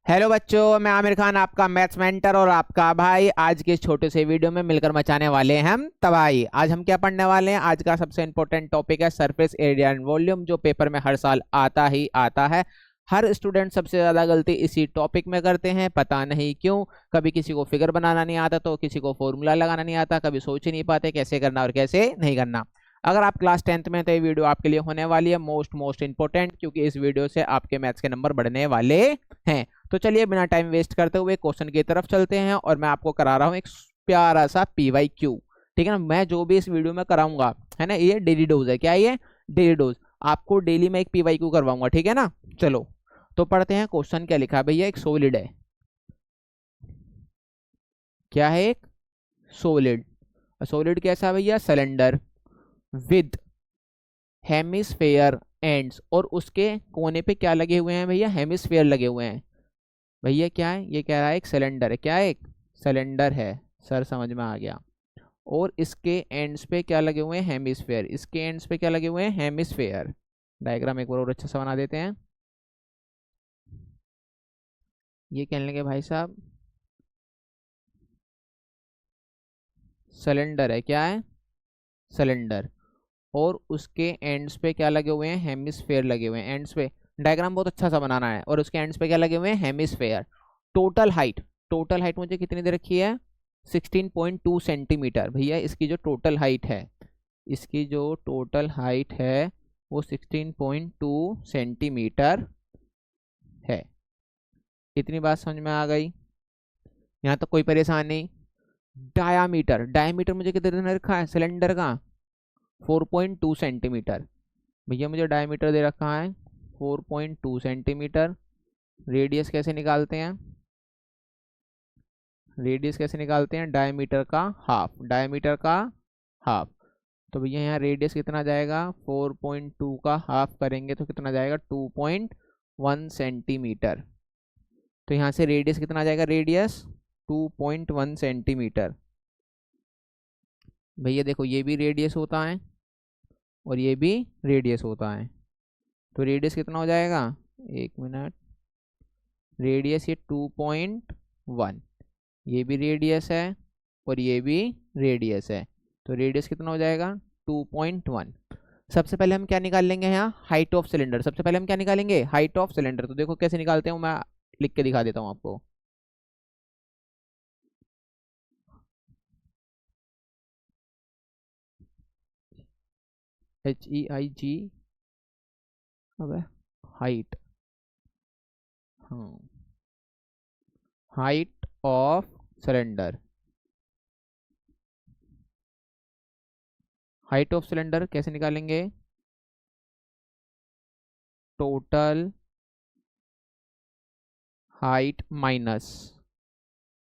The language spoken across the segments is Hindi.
हेलो बच्चों, मैं आमिर खान आपका मैथ्स मेंटर और आपका भाई आज के इस छोटे से वीडियो में मिलकर मचाने वाले हैं हम तबाही। आज हम क्या पढ़ने वाले हैं? आज का सबसे इंपॉर्टेंट टॉपिक है सरफेस एरिया एंड वॉल्यूम, जो पेपर में हर साल आता ही आता है। हर स्टूडेंट सबसे ज्यादा गलती इसी टॉपिक में करते हैं, पता नहीं क्यों। कभी किसी को फिगर बनाना नहीं आता तो किसी को फॉर्मूला लगाना नहीं आता, कभी सोच ही नहीं पाते कैसे करना और कैसे नहीं करना। अगर आप क्लास 10th में तो ये वीडियो आपके लिए होने वाली है मोस्ट इंपॉर्टेंट, क्योंकि इस वीडियो से आपके मैथ्स के नंबर बढ़ने वाले हैं। तो चलिए बिना टाइम वेस्ट करते हुए क्वेश्चन की तरफ चलते हैं और मैं आपको करा रहा हूँ एक प्यारा सा PYQ। ठीक है ना? मैं जो भी इस वीडियो में कराऊंगा, है ना, ये डेली डोज है। क्या ये? Daily dose. आपको डेली में एक PYQ करवाऊंगा, ठीक है ना? चलो तो पढ़ते हैं। क्वेश्चन क्या लिखा है भैया? एक सॉलिड है। क्या है? एक सॉलिड। सॉलिड कैसा है भैया? सिलेंडर विद हेमिस्फेयर एंड्स, और उसके कोने पे क्या लगे हुए हैं भैया? हेमिस्फेयर लगे हुए हैं। भैया क्या है? ये कह रहा है एक सिलेंडर है। क्या है? एक सिलेंडर है। सर समझ में आ गया। और इसके एंड्स पे क्या लगे हुए हैं? हेमिस्फेयर। इसके एंड्स पे क्या लगे हुए हैं? हेमिस्फेयर। डायग्राम एक बार और अच्छा सा बना देते हैं। ये कह लेंगे भाई साहब सिलेंडर है। क्या है? सिलेंडर। और उसके एंड्स पे क्या लगे हुए हैं? हेमिस्फेयर लगे हुए हैं। एंड्स पे डायग्राम बहुत अच्छा सा बनाना है। और उसके एंड्स पे क्या लगे हुए हैं? हेमिस्फेयर। टोटल हाइट मुझे कितनी दे रखी है? 16.2 सेंटीमीटर। भैया इसकी जो टोटल हाइट है, इसकी जो टोटल हाइट है वो 16.2 सेंटीमीटर है। इतनी बात समझ में आ गई? यहाँ तक कोई परेशानी नहीं। डायामीटर मुझे कितने दे रखा है सिलेंडर का? 4.2 सेंटीमीटर। भैया मुझे डायमीटर दे रखा है 4.2 सेंटीमीटर। रेडियस कैसे निकालते हैं? डायमीटर का हाफ। तो भैया यहाँ रेडियस कितना जाएगा? 4.2 का हाफ करेंगे तो कितना जाएगा? 2.1 सेंटीमीटर। तो यहाँ से रेडियस कितना जाएगा? Radius 2.1 centimetre. भैया देखो, ये भी रेडियस होता है और ये भी रेडियस होता है। तो रेडियस कितना हो जाएगा? एक मिनट। रेडियस ये 2.1, ये भी रेडियस है और ये भी रेडियस है। तो रेडियस कितना हो जाएगा? 2.1। सबसे पहले हम क्या निकाल लेंगे? यहाँ हाइट ऑफ सिलेंडर। सबसे पहले हम क्या निकालेंगे? Height of cylinder. तो देखो कैसे निकालते हैं, मैं लिख के दिखा देता हूँ आपको। HEIG। अब हाइट, हाँ, height of cylinder. Height of cylinder कैसे निकालेंगे? Total height minus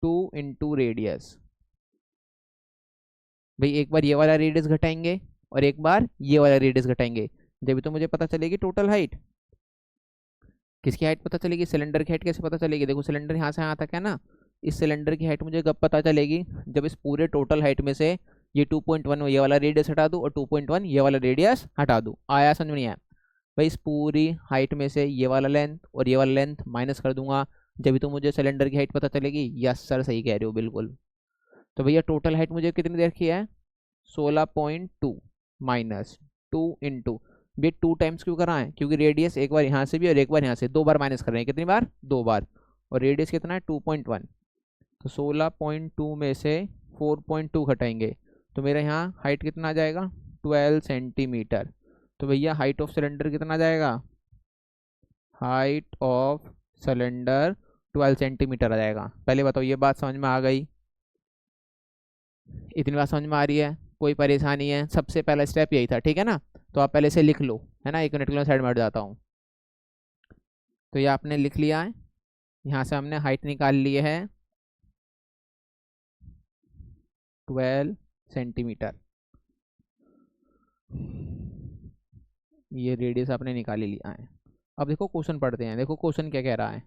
2 into radius. भाई एक बार ये वाला रेडियस घटाएंगे और एक बार ये वाला रेडियस घटाएंगे, जब तो मुझे पता चलेगी टोटल हाइट। किसकी हाइट पता चलेगी? सिलेंडर की हाइट कैसे पता चलेगी? देखो सिलेंडर यहाँ से यहाँ तक है ना, इस सिलेंडर की हाइट मुझे कब पता चलेगी? जब इस पूरे टोटल हाइट में से ये 2.1 ये वाला रेडियस हटा दूँ और 2.1 ये वाला रेडियस हटा दूँ। आया समझ में नहीं आया? भाई इस पूरी हाइट में से ये वाला लेंथ और ये वाला लेंथ माइनस कर दूंगा, जब तो मुझे सिलेंडर की हाइट पता चलेगी। यस सर, सही कह रहे हो बिल्कुल। तो भैया टोटल हाइट मुझे कितनी देर की है? 16.2 माइनस 2 इंटू, ये 2 टाइम्स क्यों करा है? क्योंकि रेडियस एक बार यहाँ से भी और एक बार यहाँ से, 2 बार माइनस कर रहे हैं। कितनी बार? 2 बार। और रेडियस कितना है? 2.1। तो 16.2 में से 4.2 घटाएंगे तो मेरा यहाँ हाइट कितना आ जाएगा? 12 सेंटीमीटर। तो भैया हाइट ऑफ सिलेंडर कितना जाएगा? हाइट ऑफ सिलेंडर 12 सेंटीमीटर आ जाएगा। पहले बताओ, ये बात समझ में आ गई? इतनी बात समझ में आ रही है? कोई परेशानी है? सबसे पहला स्टेप यही था, ठीक है ना? तो आप पहले से लिख लो, है ना? 1 मिनट के लिए साइड में हट जाता हूँ। तो ये आपने लिख लिया है। यहाँ से हमने हाइट निकाल ली है 12 सेंटीमीटर। ये रेडियस आपने निकाल ही लिया है। अब देखो क्वेश्चन पढ़ते हैं। देखो क्वेश्चन क्या कह रहा है?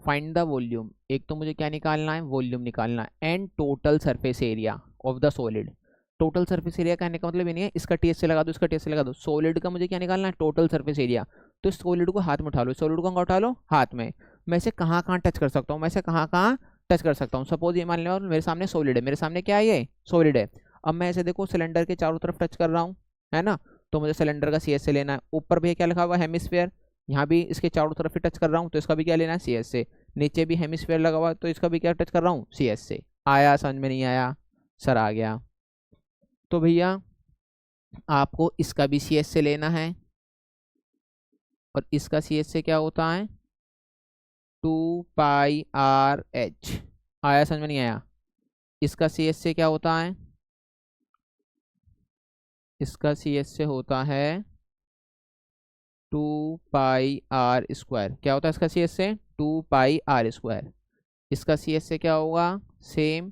Find the volume. एक तो मुझे क्या निकालना है? वॉल्यूम निकालना है। And total surface area of the solid. Total surface area कहने का मतलब ये नहीं है इसका टीएस से लगा दो, इसका टीएस से लगा दो। सॉलिड का मुझे क्या निकालना है? Total surface area. तो इस सॉलिड को हाथ में उठा लो, सॉलिड को उठा लो हाथ में। मैं इसे कहाँ कहाँ टच कर सकता हूँ, मैं इसे कहाँ कहाँ टच कर सकता हूँ। सपोज ये मान लिया मेरे सामने सॉलिड है, मेरे सामने क्या है, ये सॉलिड है। अब मैं ऐसे देखो सिलेंडर के चारों तरफ टच कर रहा हूँ, है ना। तो मुझे सिलेंडर का सी एस से लेना है। ऊपर भी क्या लिखा हुआ है, हेमिस्फेयर, यहाँ भी इसके चारों तरफ ही टच कर रहा हूँ, तो इसका भी क्या लेना है, सी एस से। नीचे भी हेमिस्फेयर लगा हुआ है, तो इसका भी क्या टच कर रहा हूँ, सी एस से। आया समझ में, नहीं आया सर, आ गया। तो भैया आपको इसका भी सी एस से लेना है, और इसका सी एस से क्या होता है, 2πRH। आया समझ में, नहीं आया। इसका सी एस से क्या होता है, इसका सी एस से होता है 2πR²। क्या होता है इसका सी एस से, 2πR²। इसका सी एस से क्या होगा, सेम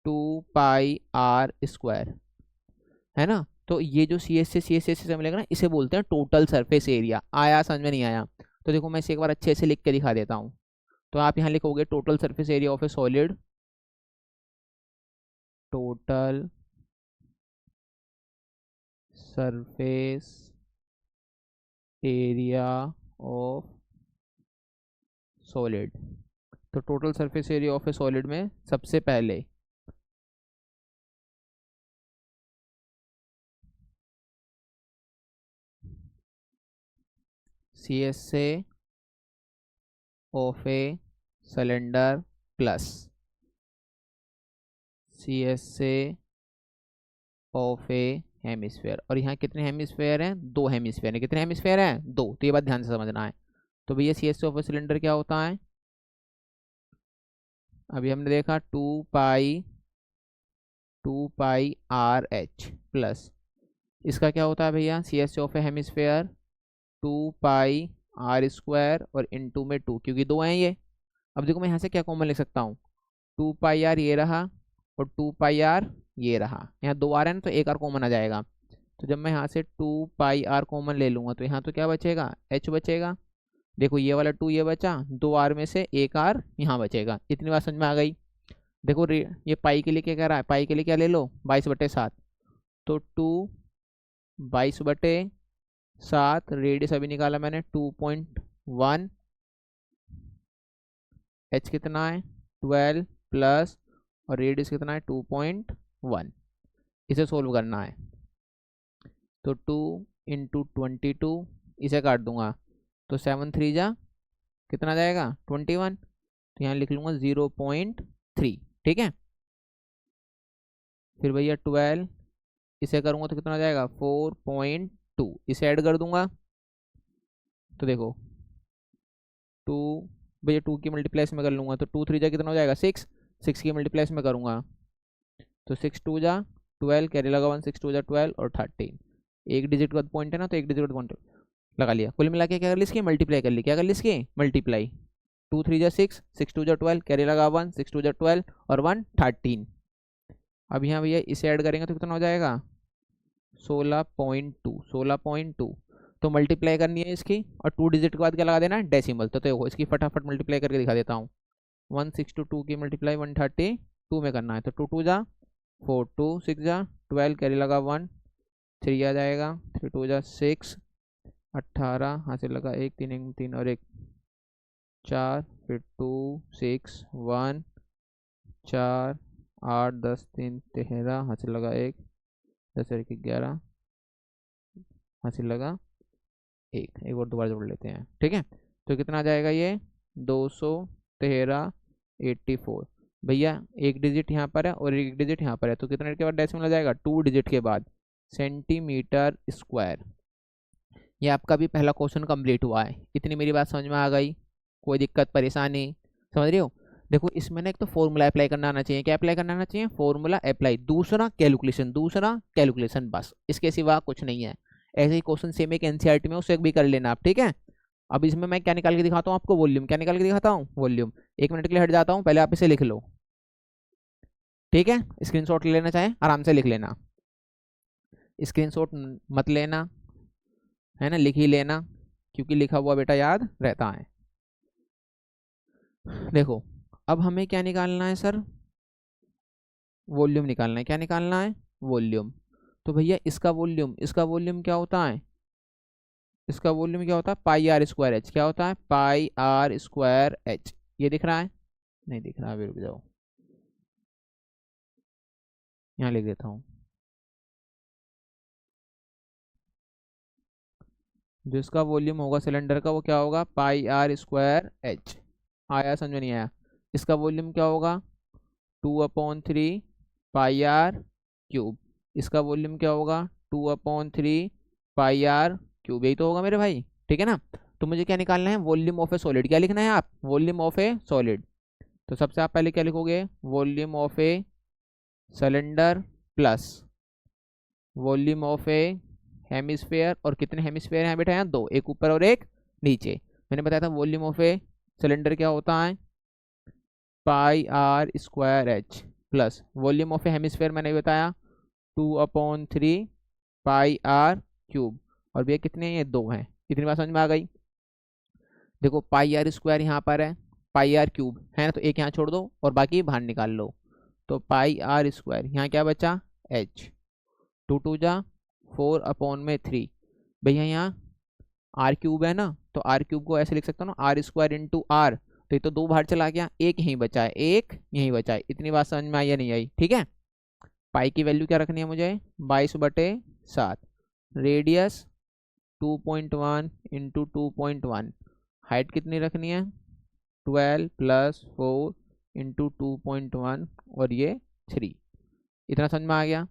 2πR², है ना। तो ये जो सी एस से मिलेगा ना, इसे बोलते हैं टोटल सरफेस एरिया। आया समझ में, नहीं आया। तो देखो मैं इसे एक बार अच्छे से लिख के दिखा देता हूँ। तो आप यहाँ लिखोगे total surface area of a solid, total surface area of solid. तो total surface area of a solid में सबसे पहले सी एस से of a cylinder plus C S से ऑफ ए हेमिस्फेयर। और यहाँ कितने हेमिस्फेयर हैं, 2 हेमिस्फेयर हैं। कितने हेमिस्फेयर हैं, 2। तो ये बात ध्यान से समझना है। तो भैया C S of a cylinder क्या होता है, अभी हमने देखा 2πRH प्लस, इसका क्या होता है भैया, C S of a hemisphere 2πR² और इनटू में 2, क्योंकि 2 हैं ये। अब देखो मैं यहाँ से क्या कॉमन लिख सकता हूँ, 2πR ये रहा और 2πR ये रहा। यहाँ 2 आ रहे हैं ना, तो एक आर कॉमन आ जाएगा। तो जब मैं यहाँ से 2πR कॉमन ले लूँगा, तो यहाँ तो क्या बचेगा, H बचेगा। देखो ये वाला 2 ये बचा, 2 आर में से एक आर यहाँ बचेगा। इतनी बात समझ में आ गई। देखो ये पाई के लिए क्या कह रहा है, पाई के लिए क्या ले लो, 22/7। तो 2/22/7, रेडियस अभी निकाला मैंने 2.1, H कितना है 12 प्लस, और रेडियस कितना है 2.1। इसे सोल्व करना है। तो 2 × 22, इसे काट दूंगा, तो 7 3 जा कितना जाएगा 21। तो यहाँ लिख लूँगा 0.3, ठीक है। फिर भैया 12 इसे करूँगा तो कितना हो जाएगा 4.2, इसे ऐड कर दूंगा। तो देखो 2, भैया 2 की मल्टीप्लाई में कर लूँगा, तो 2 3 जा कितना हो जाएगा 6, 6 की मल्टीप्लाई में करूँगा तो 6 2 जा 12, कैरी लगा 1, 6 2 जा 12 और 13। एक डिजिट का पॉइंट है ना, तो एक डिजिट का पॉइंट लगा लिया। कुल मिला के क्या कर ली इसकी, मल्टीप्लाई कर ली। क्या कर ली इसकी, मल्टीप्लाई। 2 3 जा 6, 6 2 जा 12, कैरी लगा 1, 6 2 जा 12 और 1 13। अब यहाँ भैया इसे ऐड करेंगे तो कितना हो जाएगा 16.2, 16.2। तो मल्टीप्लाई करनी है इसकी, और 2 डिजिट के बाद क्या लगा देना है, डेसिमल। तो देखो इसकी फटाफट मल्टीप्लाई करके दिखा देता हूँ। 162 की मल्टीप्लाई 132 में करना है, तो 2 2 जा 4, 2 6 जा 12, कैरी लगा 1, 3 आ जाएगा, 3 2 जा 6, 18 हासिल लगा 1 3 1 3 और 1 4, फिर 2 6 1 4 8 10 3 13 हासिल लगा 1 10 और 1 11 हासिल लगा 1। एक और दोबारा जोड़ लेते हैं, ठीक है। तो कितना आ जाएगा ये 213/84। भैया एक डिजिट यहाँ पर है और एक डिजिट यहाँ पर है, तो कितने के बाद डेसिमल आ जाएगा 2 डिजिट के बाद, सेंटीमीटर स्क्वायर। ये आपका भी पहला क्वेश्चन कंप्लीट हुआ है। इतनी मेरी बात समझ में आ गई, कोई दिक्कत परेशानी, समझ रही हो। देखो इसमें ना एक तो फॉर्मूला अप्लाई करना आना चाहिए। क्या अप्लाई करना आना चाहिए, फॉर्मूला अप्लाई। दूसरा कैलकुलेशन, दूसरा कैलकुलेशन, बस इसके सिवा कुछ नहीं है। ऐसे ही क्वेश्चन सेम एक एनसीईआरटी में, उसे भी कर लेना आप, ठीक है। अब इसमें मैं क्या निकाल के दिखाता हूँ आपको, वॉल्यूम। क्या निकाल के दिखाता हूँ, वॉल्यूम। 1 मिनट के लिए हट जाता हूँ, पहले आप इसे लिख लो, ठीक है। स्क्रीनशॉट ले लेना, चाहे आराम से लिख लेना, स्क्रीनशॉट मत लेना, है ना, लिख ही लेना, क्योंकि लिखा हुआ बेटा याद रहता है। देखो अब हमें क्या निकालना है सर, वॉल्यूम निकालना है। क्या निकालना है, वॉल्यूम। तो भैया इसका वॉल्यूम क्या होता है, इसका वॉल्यूम क्या होता है, पाई आर स्क्वायर एच। क्या होता है, पाई आर स्क्वायर एच। ये दिख रहा है, नहीं दिख रहा, अभी रुक जाओ, यहाँ लिख देता हूँ। जो इसका वॉल्यूम होगा सिलेंडर का वो क्या होगा, पाई आर स्क्वायर एच। आया समझ में नहीं आया। इसका वॉल्यूम क्या होगा, 2/3 पाई आर क्यूब। इसका वॉल्यूम क्या होगा, 2/3 पाई आर क्यूब। यही तो होगा मेरे भाई, ठीक है ना। तो मुझे क्या निकालना है, वॉल्यूम ऑफ ए सॉलिड। क्या लिखना है आप, वॉल्यूम ऑफ ए सॉलिड। तो सबसे आप पहले क्या लिखोगे, volume of a cylinder plus volume of a hemisphere. और कितने हेमिस्फेयर हैं बेटा, यहाँ दो, एक ऊपर और एक नीचे। मैंने बताया था वॉल्यूम ऑफ ए सिलेंडर क्या होता है, pi R square H, plus volume of a hemisphere मैंने बताया 2/3 पाई आर क्यूब। और भैया कितने, ये दो हैं। इतनी बात समझ में आ गई। देखो पाई आर स्क्वायर यहाँ पर है, पाई आर क्यूब है ना, तो एक यहाँ छोड़ दो और बाकी बाहर निकाल लो। तो पाई आर स्क्वायर, यहाँ क्या बचा, एच। 2×4/3। भैया यहाँ आर क्यूब है ना, तो आर क्यूब को ऐसे लिख सकता हूँ ना, आर स्क्वायर इंटू आर। तो ये तो दो बाहर चला गया, एक यहीं बचा है, एक यहीं बचा है। इतनी बात समझ में आई या नहीं आई, ठीक है। पाई की वैल्यू क्या रखनी है मुझे, 22/7। Radius 2.1 into 2.1। हाइट कितनी रखनी है, 12 + 4 इंटू 2.1 और ये 3। इतना समझ में आ गया।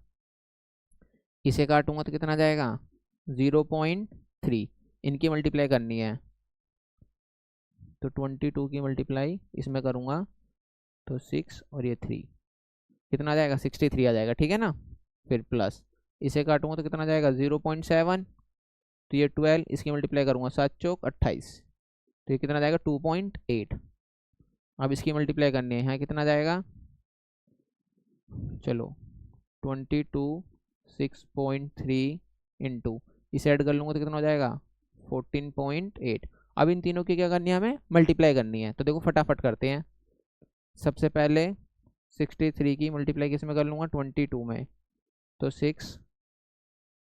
इसे काटूंगा तो कितना जाएगा, 0.3। इनकी मल्टीप्लाई करनी है, तो 22 की मल्टीप्लाई इसमें करूँगा तो 6 और ये 3, कितना आ जाएगा, 63 आ जाएगा, ठीक है ना। फिर प्लस इसे काटूंगा तो कितना आ जाएगा, 0.7। तो ये 12, इसकी मल्टीप्लाई करूँगा 7 चौक 28, तो ये कितना आ जाएगा, 2.8। अब इसकी मल्टीप्लाई करनी है, यहाँ कितना आ जाएगा, चलो 22 6.3 इंटू इसे ऐड कर लूँगा तो कितना हो जाएगा, 14.8। अब इन तीनों की क्या करनी है, हमें मल्टीप्लाई करनी है। तो देखो फटाफट करते हैं। सबसे पहले 63 की मल्टीप्लाई किस में कर लूँगा, 22 में। तो 6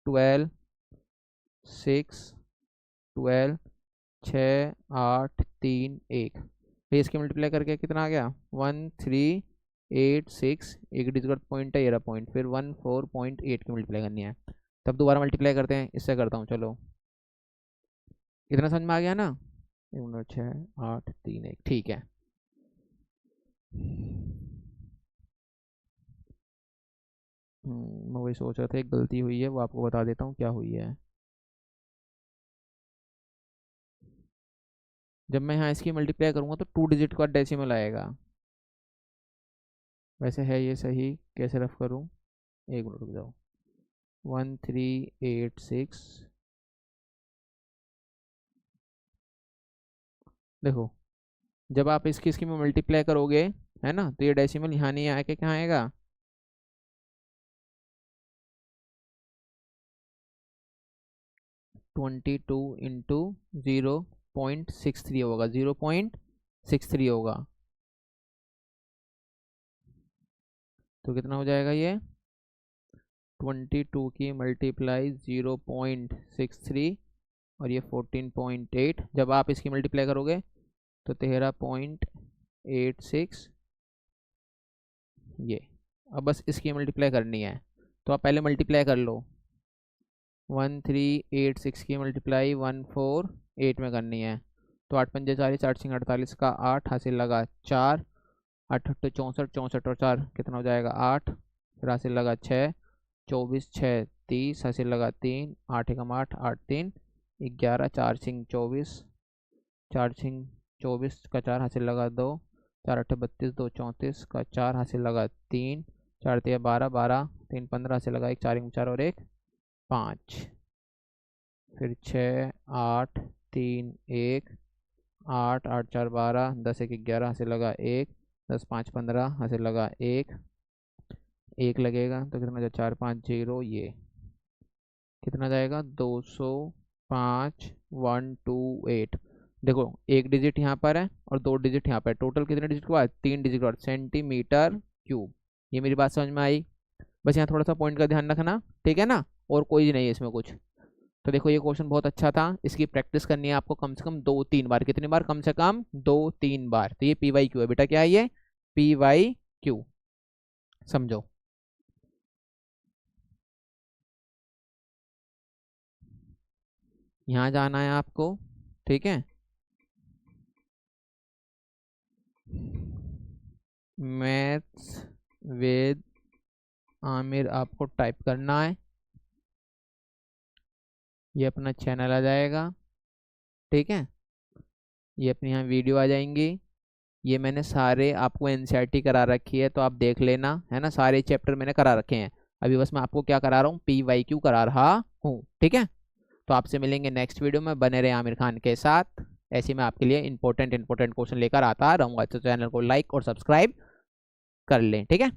12 6 12 6 8 3 1। फिर इसकी मल्टीप्लाई करके कितना आ गया, 1386। एक डिजिट पॉइंट है, ये रहा पॉइंट। फिर 14.8 की मल्टीप्लाई करनी है। तब दोबारा मल्टीप्लाई करते हैं, इससे करता हूँ, चलो इतना समझ में आ गया ना। 6 8 3 1, ठीक है। मैं वही सोच रहा था, एक गलती हुई है, वो आपको बता देता हूँ क्या हुई है। जब मैं यहाँ इसकी मल्टीप्लाई करूँगा तो 2 डिजिट का डेसिमल आएगा। वैसे है ये सही, कैसे रफ करूँ, एक मिनट रुक जाओ। 1386। देखो जब आप इसकी इसकी में मल्टीप्लाई करोगे, है ना, तो ये डेसिमल यहाँ नहीं आके कहाँ आएगा, 22 इंटू 0.63 होगा, 0.63 होगा। तो कितना हो जाएगा ये, 22 की मल्टीप्लाई 0.63 और ये 14.8। जब आप इसकी मल्टीप्लाई करोगे तो 13.86 ये। अब बस इसकी मल्टीप्लाई करनी है, तो आप पहले मल्टीप्लाई कर लो। 1386 की मल्टीप्लाई 148 में करनी है। तो 8 पंजे 40, 8 सिंह 48 का 8 हासिल लगा 4, 8 8 64, 64 और 4 कितना हो जाएगा 8। फिर हासिल लगा 6, 24 6 30, हासिल लगा 3, 8 एकम 8, 8 3 11, 4 सिंह 24, 4 सिंह 24 का 4 हासिल लगा 2, 4 8 32, 2 34 का 4 हासिल लगा 3, 4 3 12, 12 3 15 हासिल लगा 1, 4 4 और 1 5। फिर 6 8 3 1, 8 8 4 12, 10 1 11 हासिल लगा 1, 10 5 15 हासिल लगा 1, 1 लगेगा तो कितना जाएगा, 4 5 0, ये कितना जाएगा, 205 128। देखो एक डिजिट यहाँ पर है और दो डिजिट यहाँ पर है, टोटल कितने डिजिट के बाद, 3 डिजिट के बाद, सेंटीमीटर क्यूब। ये मेरी बात समझ में आई। बस यहाँ थोड़ा सा पॉइंट का ध्यान रखना, ठीक है ना, और कोई नहीं है इसमें कुछ। तो देखो ये क्वेश्चन बहुत अच्छा था, इसकी प्रैक्टिस करनी है आपको कम से कम 2-3 बार। कितनी बार? कम से कम 2-3 बार। तो ये PYQ है बेटा, क्या है ये? PYQ, समझो। यहाँ जाना है आपको, ठीक है। मैथ्स विद आमिर आपको टाइप करना है, ये अपना चैनल आ जाएगा, ठीक है। ये अपनी यहाँ वीडियो आ जाएंगी। ये मैंने सारे आपको NCERT करा रखी है, तो आप देख लेना, है ना। सारे चैप्टर मैंने करा रखे हैं। अभी बस मैं आपको क्या करा रहा हूँ? PYQ करा रहा हूँ, ठीक है। तो आपसे मिलेंगे नेक्स्ट वीडियो में, बने रहे आमिर खान के साथ। ऐसे मैं आपके लिए इंपॉर्टेंट क्वेश्चन लेकर आता रहूँगा। तो चैनल को लाइक और सब्सक्राइब कर लें, ठीक है।